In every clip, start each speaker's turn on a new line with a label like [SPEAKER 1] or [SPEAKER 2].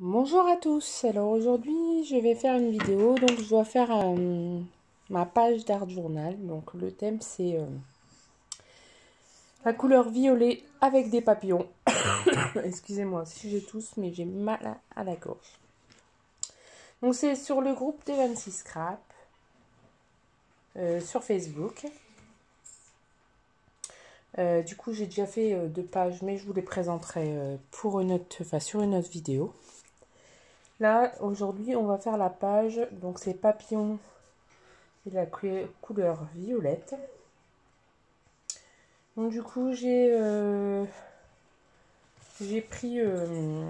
[SPEAKER 1] Bonjour à tous, alors aujourd'hui je vais faire une vidéo, donc je dois faire ma page d'art journal, donc le thème c'est la couleur violet avec des papillons. Excusez-moi si j'ai tousse mais j'ai mal à la gorge. Donc c'est sur le groupe des 26 Scrap, sur Facebook. Du coup j'ai déjà fait 2 pages mais je vous les présenterai pour une autre, sur une autre vidéo. Là, aujourd'hui, on va faire la page, donc c'est papillons et la couleur violette. Donc du coup, j'ai pris un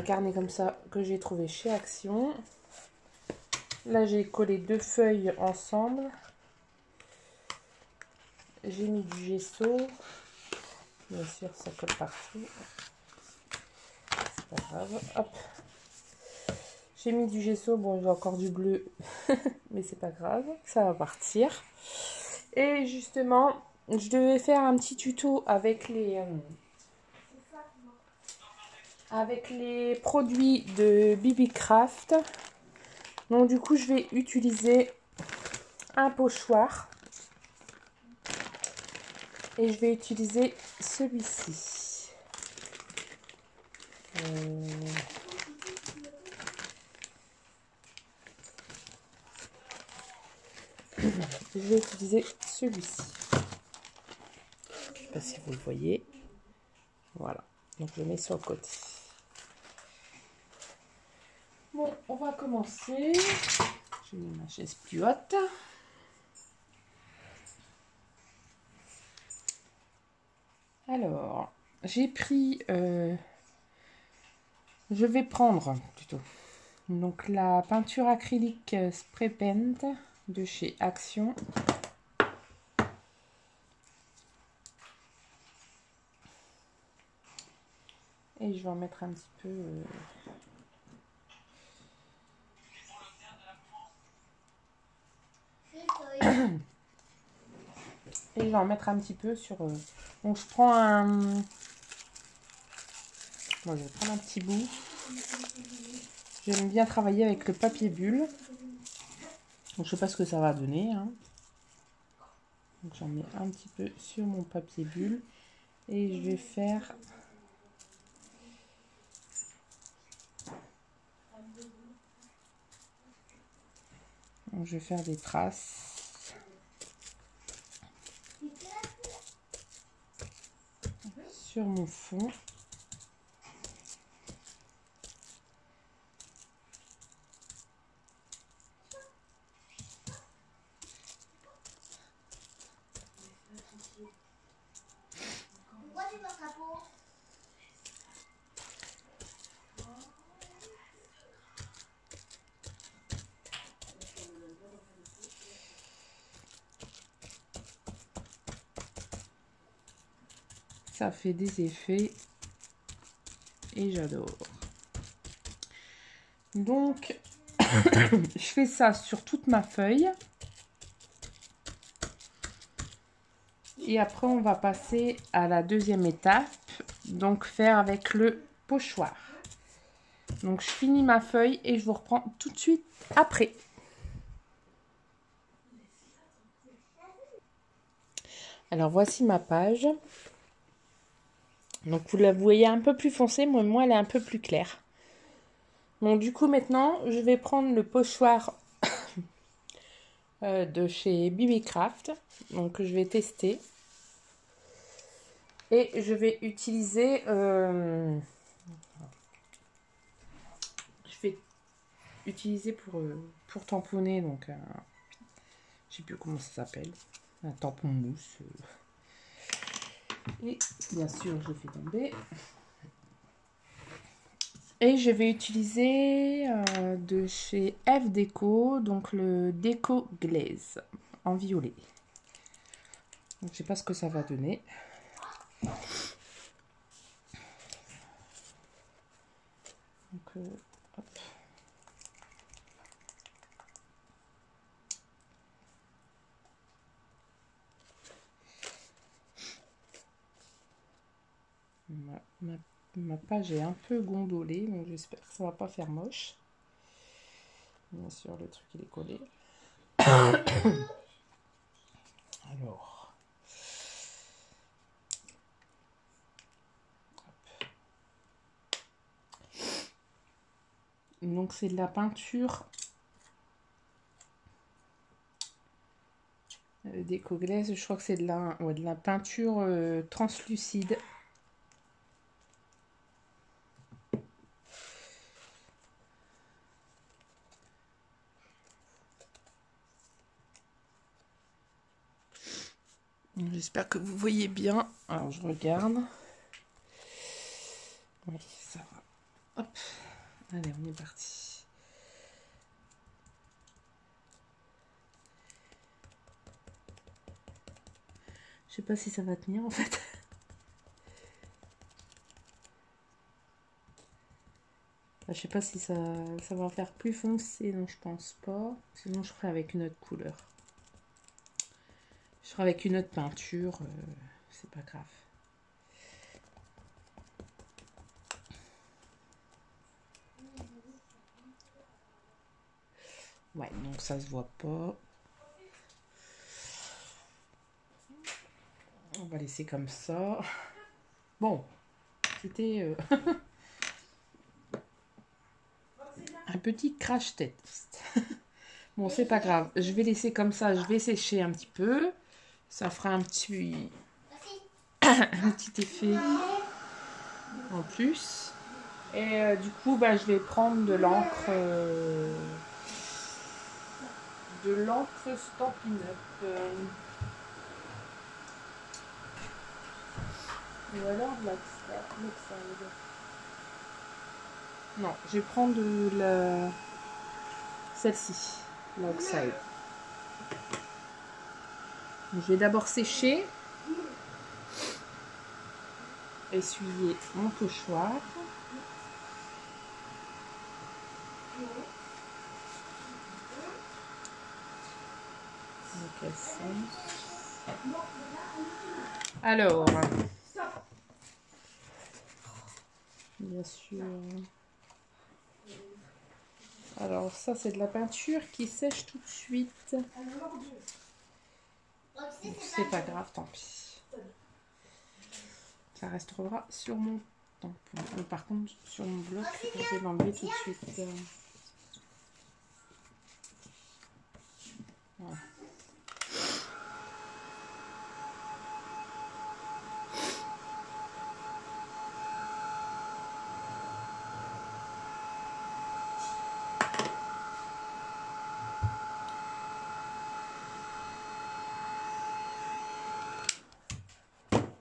[SPEAKER 1] carnet comme ça que j'ai trouvé chez Action. Là, j'ai collé 2 feuilles ensemble. J'ai mis du gesso. Bien sûr, ça colle partout. C'est pas grave. Hop. J'ai mis du gesso, bon j'ai encore du bleu, mais c'est pas grave, ça va partir. Et justement, je devais faire un petit tuto avec les produits de BB-Craft. Donc du coup, je vais utiliser un pochoir. Et je vais utiliser celui-ci. Je vais utiliser celui-ci. Je ne sais pas si vous le voyez. Voilà. Donc je le mets sur le côté. Bon, on va commencer. Je mets ma chaise plus haute. Alors, j'ai pris... je vais prendre plutôt. Donc la peinture acrylique spray paint de chez Action. Et je vais en mettre un petit peu... Et je vais en mettre un petit peu sur... Donc je prends un... Bon, je vais prendre un petit bout. J'aime bien travailler avec le papier bulle. Donc je sais pas ce que ça va donner. Hein. Donc j'en mets un petit peu sur mon papier bulle. Et je vais faire... Donc, je vais faire des traces. Sur mon fond. Ça fait des effets et j'adore. Donc, je fais ça sur toute ma feuille. Et après, on va passer à la deuxième étape. Donc, faire avec le pochoir. Donc, je finis ma feuille et je vous reprends tout de suite après. Alors, voici ma page. Donc, vous la voyez un peu plus foncée. Moi, elle est un peu plus claire. Donc, du coup, maintenant, je vais prendre le pochoir de chez BB-Craft. Donc, je vais tester. Et je vais utiliser... je vais utiliser pour tamponner, donc je sais plus comment ça s'appelle, un tampon mousse. Et bien sûr, je fais tomber. Et je vais utiliser de chez F Déco, donc le Déco Glaze en violet. Donc, je sais pas ce que ça va donner. Donc, hop. Ma Ma page est un peu gondolée, donc j'espère que ça va pas faire moche. Bien sûr, le truc il est collé. Alors. Hop. Donc c'est de la peinture d'Ecoglaze. Je crois que c'est de la peinture translucide. J'espère que vous voyez bien. Alors je regarde. Oui, ça va. Hop. Allez, on est parti. Je sais pas si ça va tenir en fait. Je sais pas si ça va faire plus foncé, non je pense pas. Sinon je ferai avec une autre couleur. Je ferai avec une autre peinture, c'est pas grave. Ouais, donc ça se voit pas. On va laisser comme ça. Bon, c'était un petit crash test. Bon, c'est pas grave. Je vais laisser comme ça. Je vais sécher un petit peu. Ça fera un petit effet en plus. Et du coup, bah, je vais prendre de l'encre Stampin' Up. Ou alors de l'Oxide. Non, je vais prendre celle-ci, l'Oxide. Je vais d'abord sécher, essuyer mon pochoir. Alors, bien sûr. Alors ça c'est de la peinture qui sèche tout de suite. C'est pas grave, tant pis. Ça restera sur mon tampon. Par contre, sur mon bloc, je vais l'enlever tout de suite. Voilà.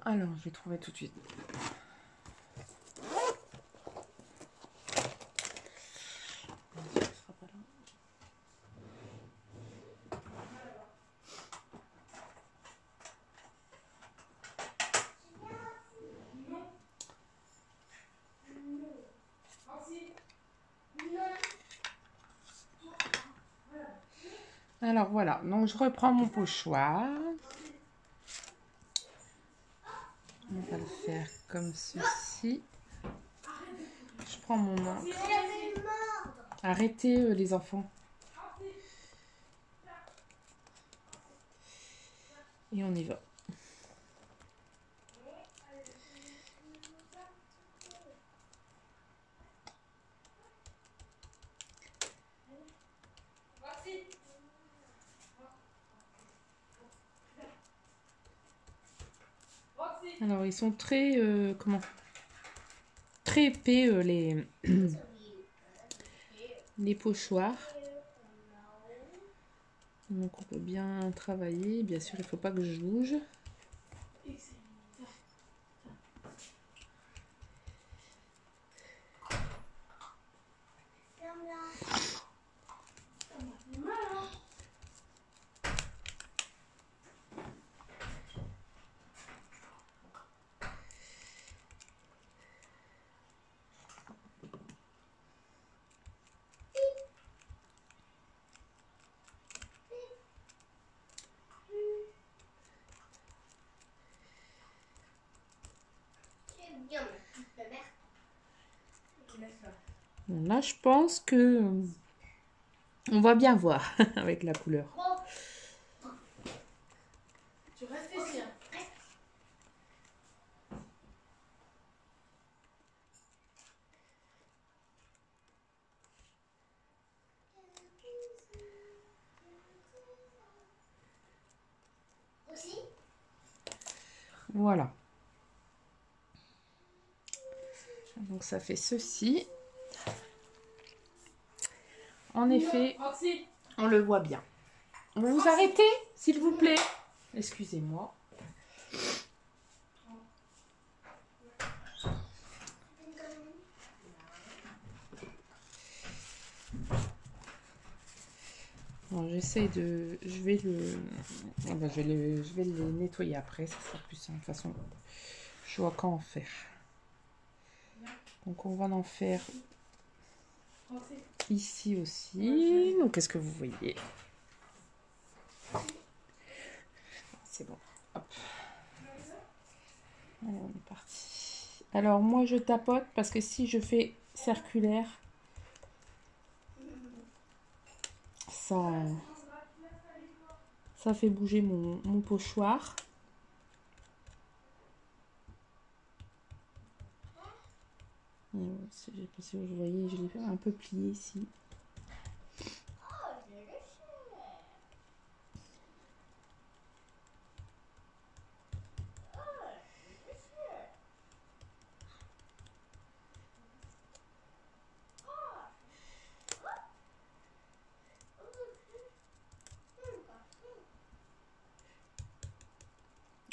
[SPEAKER 1] Alors, je vais trouver tout de suite. Alors voilà, donc je reprends mon pochoir. On va le faire comme ceci. Je prends mon encre. Arrêtez les enfants. Et on y va. Alors ils sont très très épais les pochoirs. Donc on peut bien travailler. Bien sûr, il ne faut pas que je bouge. Bon, là, je pense que on va bien voir avec la couleur.
[SPEAKER 2] Tu restes ici. Hein.
[SPEAKER 1] Voilà. Donc ça fait ceci. En effet, on le voit bien. Vous vous arrêtez, s'il vous plaît. Excusez-moi. J'essaie de... Je vais le... Ah ben, je vais le nettoyer après, ça sera plus simple. De toute façon, je vois quand en faire. Donc on va en faire ici aussi. Donc qu'est-ce que vous voyez? C'est bon. Hop. Allez, on est parti. Alors moi je tapote parce que si je fais circulaire, ça fait bouger mon pochoir. Je sais pas si vous voyez, je l'ai un peu plié ici.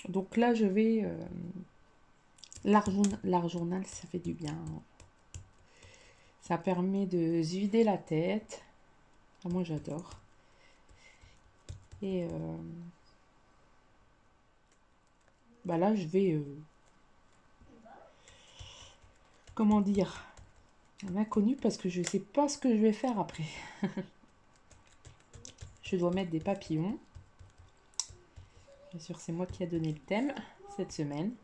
[SPEAKER 1] Donc là, je vais... l'art journal, ça fait du bien. Ça permet de se vider la tête. Ah, moi, j'adore. Et bah là, je vais... comment dire? L'inconnu parce que je sais pas ce que je vais faire après. Je dois mettre des papillons. Bien sûr, c'est moi qui ai donné le thème cette semaine.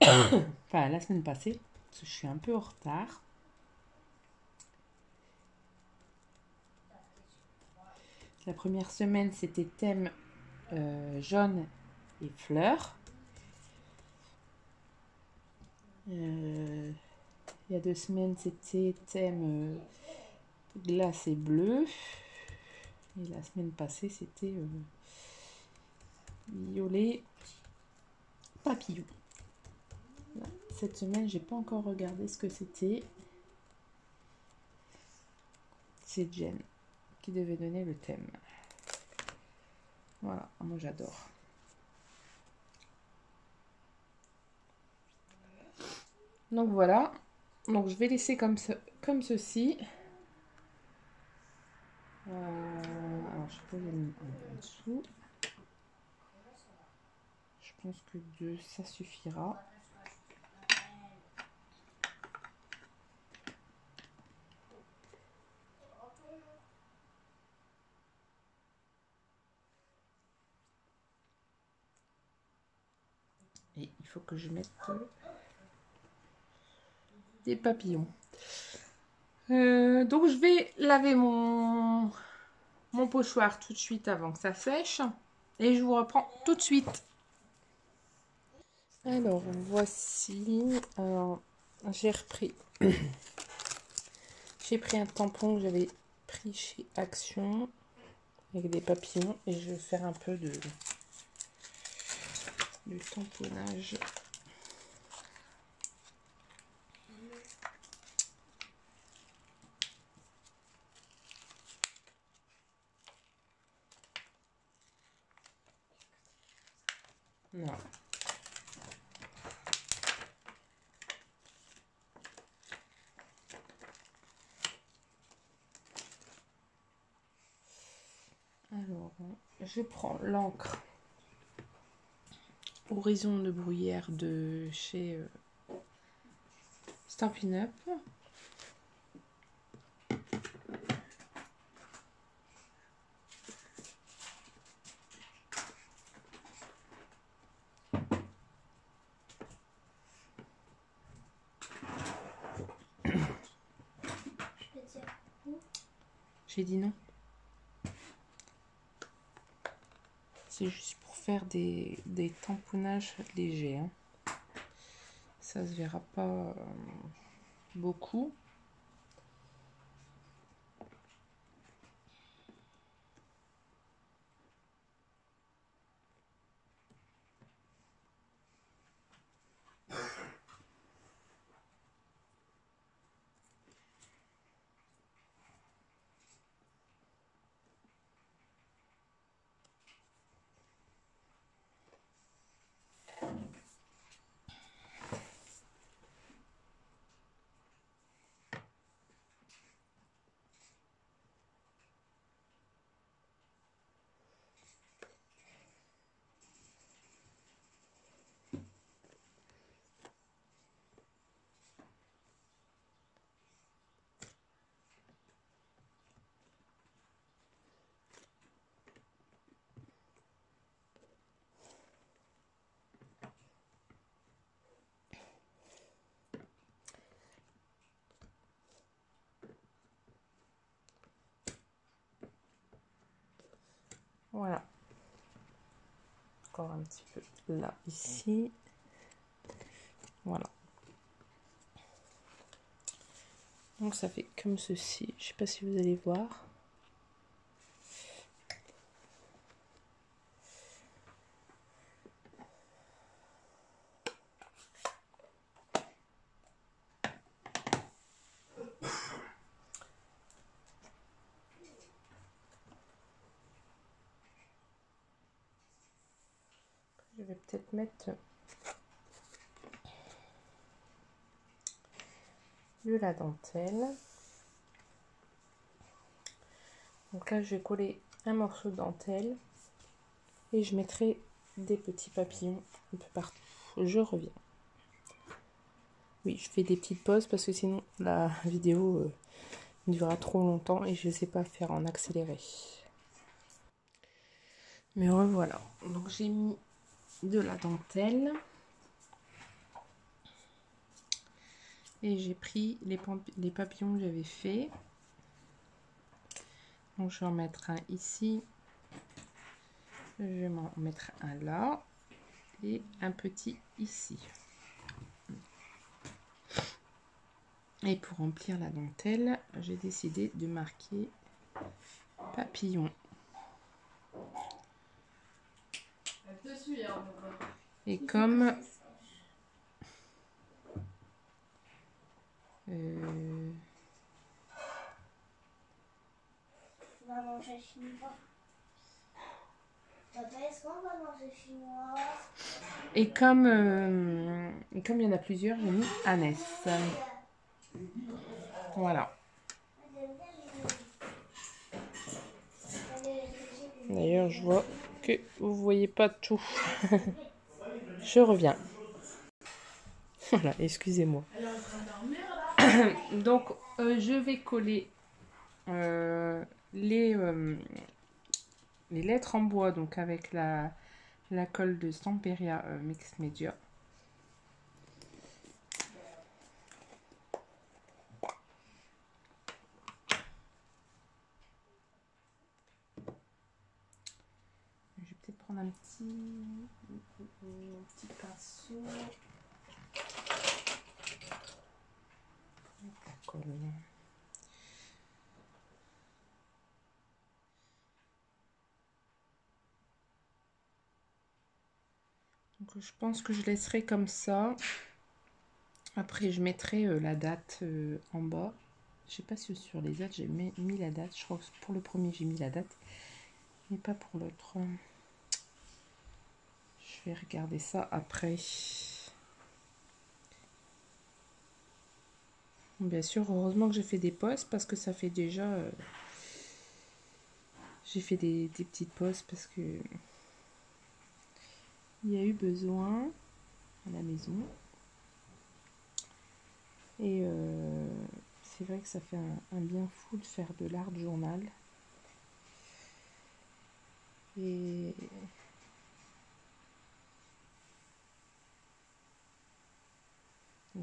[SPEAKER 1] Enfin, la semaine passée. Parce que je suis un peu en retard. La première semaine, c'était thème jaune et fleurs. Il y a 2 semaines, c'était thème glace et bleu. Et la semaine passée, c'était violet papillon. Cette semaine, j'ai pas encore regardé ce que c'était. C'est Jen qui devait donner le thème. Voilà, moi j'adore. Donc voilà. Donc je vais laisser comme ceci. Alors je peux les mettre en dessous. Je pense que 2, ça suffira. Et il faut que je mette des papillons. Donc je vais laver mon pochoir tout de suite avant que ça sèche. Et je vous reprends tout de suite. Alors voici. Alors j'ai repris. J'ai pris un tampon que j'avais pris chez Action avec des papillons et je vais faire un peu de tamponnage. Voilà. Alors, je prends l'encre Horizon de bruyère de chez Stampin' Up. J'ai dit non. C'est juste pour faire des tamponnages légers. Hein. Ça se verra pas beaucoup. Voilà. Encore un petit peu là, ici. Voilà. Donc ça fait comme ceci. Je sais pas si vous allez voir. Je vais peut-être mettre de la dentelle. Donc là, je vais coller un morceau de dentelle et je mettrai des petits papillons un peu partout. Je reviens. Oui, je fais des petites pauses parce que sinon la vidéo durera trop longtemps et je ne sais pas faire en accéléré. Mais revoilà. Donc j'ai mis de la dentelle. Et j'ai pris les papillons que j'avais fait. Donc je vais en mettre un ici. Je vais m'en mettre un là. Et un petit ici. Et pour remplir la dentelle, j'ai décidé de marquer papillon. Et comme
[SPEAKER 3] On va manger chinois. Papa, est-ce qu'on va manger chinois?
[SPEAKER 1] et comme il y en a plusieurs, j'ai mis Annès. Voilà. D'ailleurs, je vois que vous voyez pas tout. Je reviens. Voilà, excusez-moi. Donc, je vais coller les lettres en bois, donc avec la colle de Stamperia Mixed Media. Je vais peut-être prendre un petit pinceau. La colle. Donc, je pense que je laisserai comme ça. Après, je mettrai la date en bas. Je sais pas si sur les dates j'ai mis la date. Je crois que pour le premier j'ai mis la date, mais pas pour l'autre. Je vais regarder ça après. Bien sûr, heureusement que j'ai fait des pauses parce que ça fait déjà... j'ai fait des petites pauses parce que il y a eu besoin à la maison. Et c'est vrai que ça fait un bien fou de faire de l'art journal. Et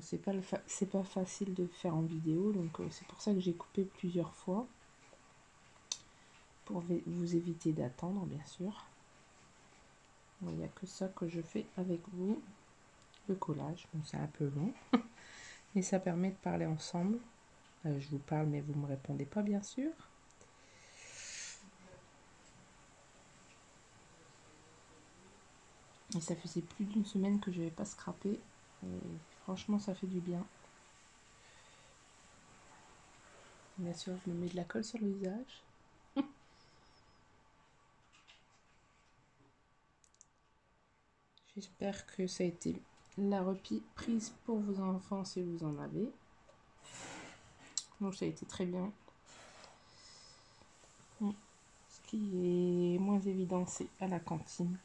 [SPEAKER 1] c'est pas facile de faire en vidéo, donc c'est pour ça que j'ai coupé plusieurs fois. pour vous éviter d'attendre, bien sûr. Il n'y a que ça que je fais avec vous, le collage. Bon, c'est un peu long, mais ça permet de parler ensemble. Je vous parle, mais vous ne me répondez pas, bien sûr. Et ça faisait plus d'une semaine que je n'avais pas scrappé. Et franchement, ça fait du bien. Bien sûr, je me mets de la colle sur le visage. J'espère que ça a été la reprise pour vos enfants si vous en avez. Donc ça a été très bien. Ce qui est moins évident, c'est à la cantine.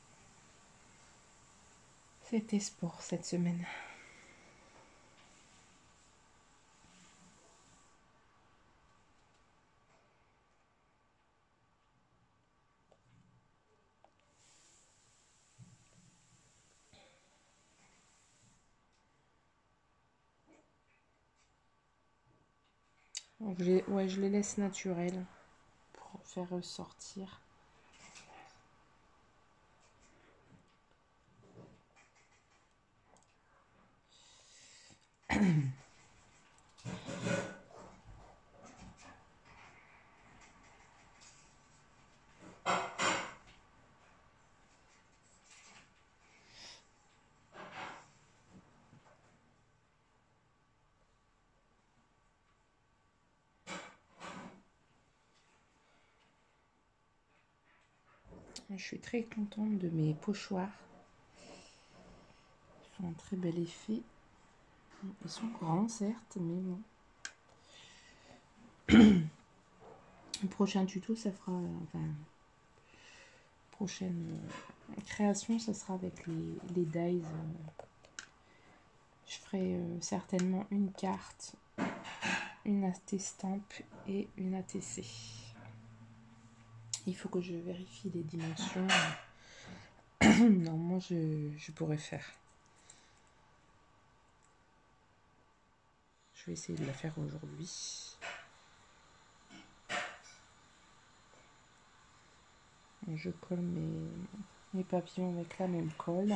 [SPEAKER 1] C'était sport cette semaine. Donc je les laisse naturels pour faire ressortir. Je suis très contente de mes pochoirs. Ils font un très bel effet. Ils sont grands, certes, mais bon. Le prochain tuto, ça fera... Enfin, prochaine création, ça sera avec les dies. Je ferai certainement une carte, une AT-stamp et une ATC. Il faut que je vérifie les dimensions. Normalement, je pourrais faire. Je vais essayer de la faire aujourd'hui. Je colle mes papillons avec la même colle.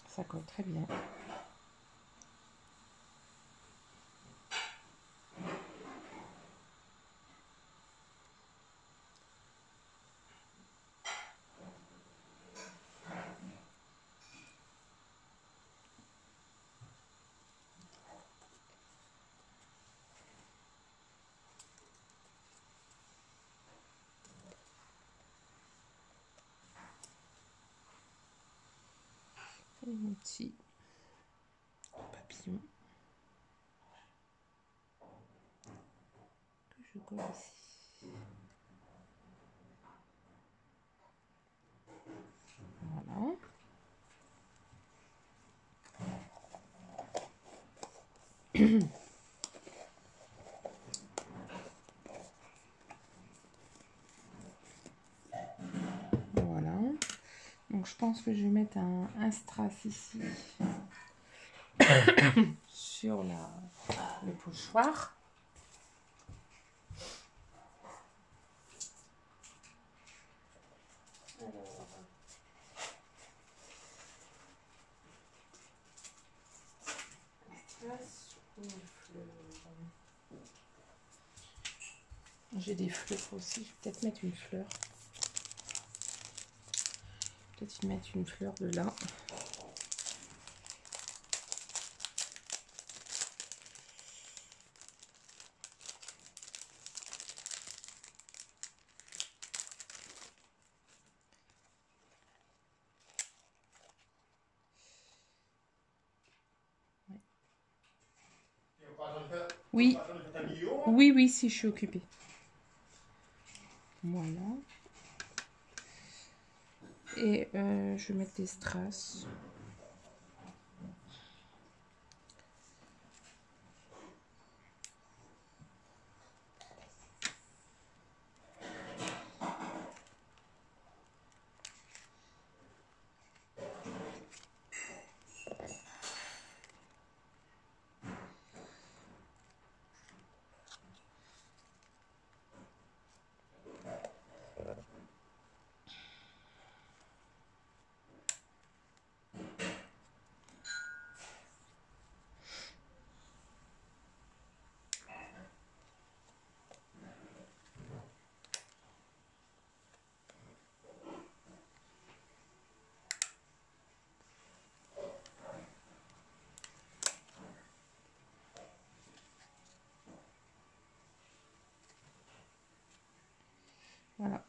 [SPEAKER 1] Ça colle très bien. Et mon petit papillon que je colle ici. Voilà. Voilà. Donc je pense que je vais mettre un strass ici sur le pochoir. J'ai des fleurs aussi, je vais peut-être mettre une fleur. Peut-être mettre une fleur de là. Oui, oui, si je suis occupée. Voilà. Et je vais mettre des strass.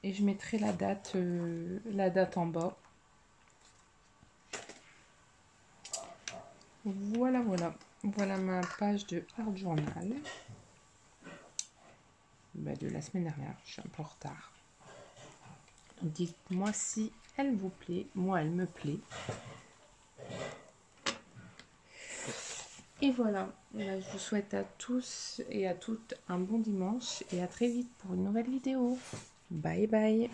[SPEAKER 1] et je mettrai la date en bas. Voilà, voilà. Voilà ma page de Art Journal. De la semaine dernière. Je suis un peu en retard. Donc dites-moi si elle vous plaît. Moi, elle me plaît. Et voilà. Je vous souhaite à tous et à toutes un bon dimanche. Et à très vite pour une nouvelle vidéo. Bye bye.